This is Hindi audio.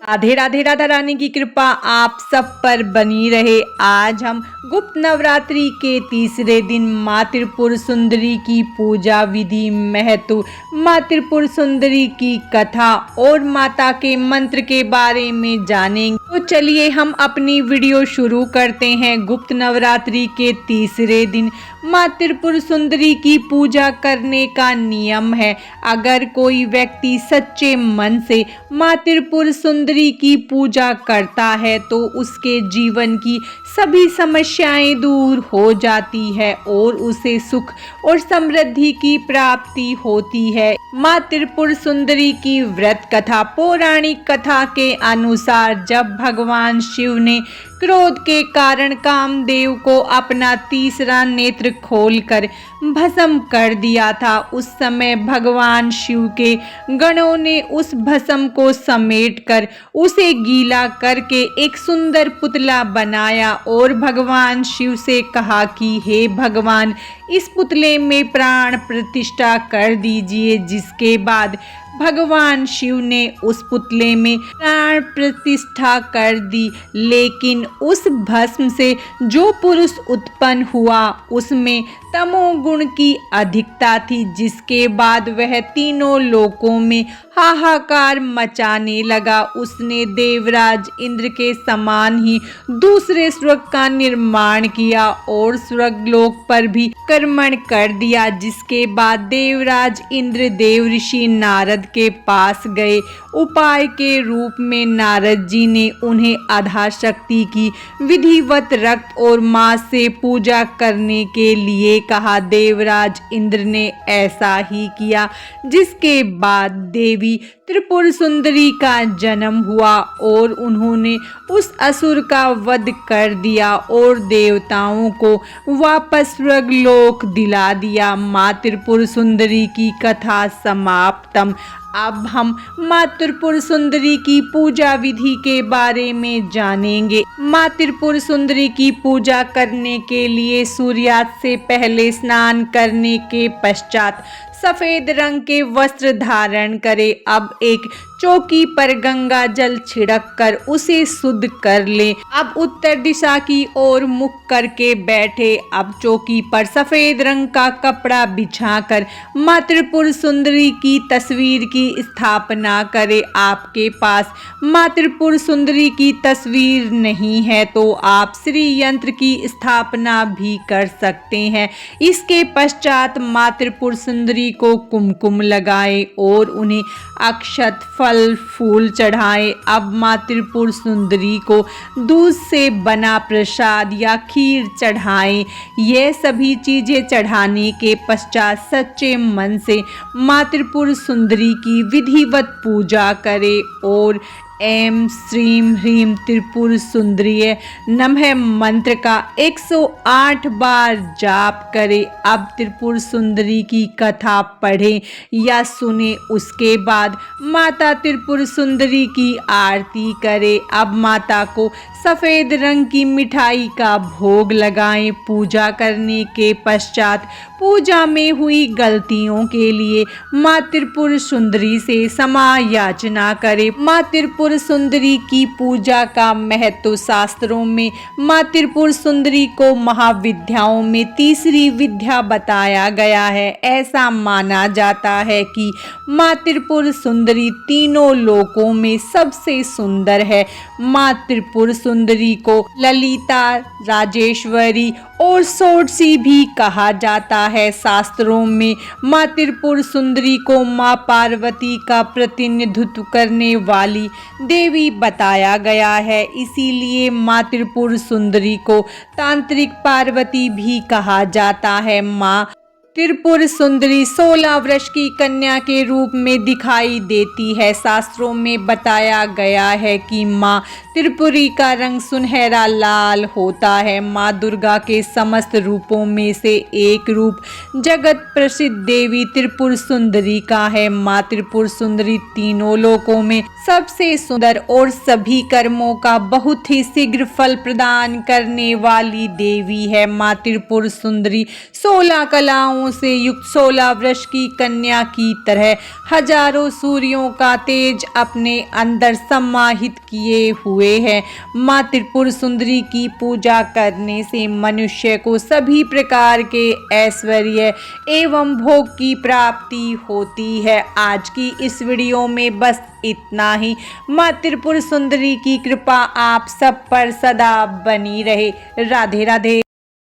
राधे राधे। राधा रानी की कृपा आप सब पर बनी रहे। आज हम गुप्त नवरात्रि के तीसरे दिन माँ त्रिपुर सुंदरी की पूजा विधि, महत्व, माँ त्रिपुर सुंदरी की कथा और माता के मंत्र के बारे में जानेंगे। तो चलिए हम अपनी वीडियो शुरू करते हैं। गुप्त नवरात्रि के तीसरे दिन माँ त्रिपुर सुंदरी की पूजा करने का नियम है। अगर कोई व्यक्ति सच्चे मन से माँ त्रिपुर सुंदरी की पूजा करता है तो उसके जीवन की सभी समस्याएं दूर हो जाती है और उसे सुख और समृद्धि की प्राप्ति होती है। माँ त्रिपुर सुंदरी की व्रत कथा। पौराणिक कथा के अनुसार जब भगवान शिव ने क्रोध के कारण कामदेव को अपना तीसरा नेत्र खोलकर भस्म कर दिया था, उस समय भगवान शिव के गणों ने उस भस्म को समेटकर उसे गीला करके एक सुंदर पुतला बनाया और भगवान शिव से कहा कि हे भगवान, इस पुतले में प्राण प्रतिष्ठा कर दीजिए। जिसके बाद भगवान शिव ने उस पुतले में प्राण प्रतिष्ठा कर दी, लेकिन उस भस्म से जो पुरुष उत्पन्न हुआ उसमें तमोगुण की अधिकता थी, जिसके बाद वह तीनों लोकों में हाहाकार मचाने लगा। उसने देवराज इंद्र के समान ही दूसरे स्वर्ग का निर्माण किया और स्वर्गलोक पर भी आक्रमण कर दिया। जिसके बाद देवराज इंद्र देव ऋषि नारद के पास गए। उपाय के रूप में नारद जी ने उन्हें आधा शक्ति की विधिवत रक्त और मांस से पूजा करने के लिए कहा। देवराज इंद्र ने ऐसा ही किया, जिसके बाद देवी त्रिपुर सुंदरी का जन्म हुआ और उन्होंने उस असुर का वध कर दिया और देवताओं को वापस स्वर्गलोक दिला दिया। माँ त्रिपुर सुंदरी की कथा समाप्तम। अब हम माँ त्रिपुर सुंदरी की पूजा विधि के बारे में जानेंगे। माँ त्रिपुर सुंदरी की पूजा करने के लिए सूर्यास्त से पहले स्नान करने के पश्चात सफेद रंग के वस्त्र धारण करें। अब एक चौकी पर गंगा जल छिड़क कर उसे शुद्ध कर लें। अब उत्तर दिशा की ओर मुख करके बैठे। अब चौकी पर सफेद रंग का कपड़ा बिछाकर माँ त्रिपुर सुंदरी की तस्वीर की स्थापना करें। आपके पास माँ त्रिपुर सुंदरी की तस्वीर नहीं है तो आप श्री यंत्र की स्थापना भी कर सकते हैं। इसके पश्चात माँ त्रिपुर सुंदरी को कुमकुम लगाएं और उन्हें अक्षत, फल, फूल चढ़ाएं। अब माँ त्रिपुर सुंदरी को दूध से बना प्रसाद या खीर चढ़ाएं। ये सभी चीजें चढ़ाने के पश्चात सच्चे मन से माँ त्रिपुर सुंदरी की विधिवत पूजा करें और ऐं श्रीं ह्रीं त्रिपुर सुंदरी नमः मंत्र का 108 बार जाप करें। अब त्रिपुर सुंदरी की कथा पढ़ें या सुने। उसके बाद माता त्रिपुर सुंदरी की आरती करें। अब माता को सफ़ेद रंग की मिठाई का भोग लगाएं। पूजा करने के पश्चात पूजा में हुई गलतियों के लिए माँ त्रिपुर सुंदरी से क्षमा याचना करें। माँ त्रिपुर सुंदरी की पूजा का महत्व। शास्त्रों में माँ त्रिपुर सुंदरी को महाविद्याओं में तीसरी विद्या बताया गया है। ऐसा माना जाता है कि माँ त्रिपुर सुंदरी तीनों लोकों में सबसे सुंदर है। माँ त्रिपुर सुंदरी को ललिता, राजेश्वरी और षोडशी भी कहा जाता है। शास्त्रों में माँ त्रिपुर सुंदरी को माँ पार्वती का प्रतिनिधित्व करने वाली देवी बताया गया है। इसीलिए माँ त्रिपुर सुंदरी को तांत्रिक पार्वती भी कहा जाता है। माँ त्रिपुर सुंदरी 16 वर्ष की कन्या के रूप में दिखाई देती है। शास्त्रों में बताया गया है कि माँ त्रिपुरी का रंग सुनहरा लाल होता है। माँ दुर्गा के समस्त रूपों में से एक रूप जगत प्रसिद्ध देवी त्रिपुर सुंदरी का है। माँ त्रिपुर सुंदरी तीनों लोकों में सबसे सुंदर और सभी कर्मों का बहुत ही शीघ्र फल प्रदान करने वाली देवी है। माँ त्रिपुर सुंदरी 16 कलाओं ज्योतियों से युक्त 16 वर्ष की कन्या की तरह हजारों सूर्यों का तेज अपने अंदर समाहित किए हुए है। माँ त्रिपुर सुंदरी की पूजा करने से मनुष्य को सभी प्रकार के ऐश्वर्य एवं भोग की प्राप्ति होती है। आज की इस वीडियो में बस इतना ही। माँ त्रिपुर सुंदरी की कृपा आप सब पर सदा बनी रहे। राधे राधे।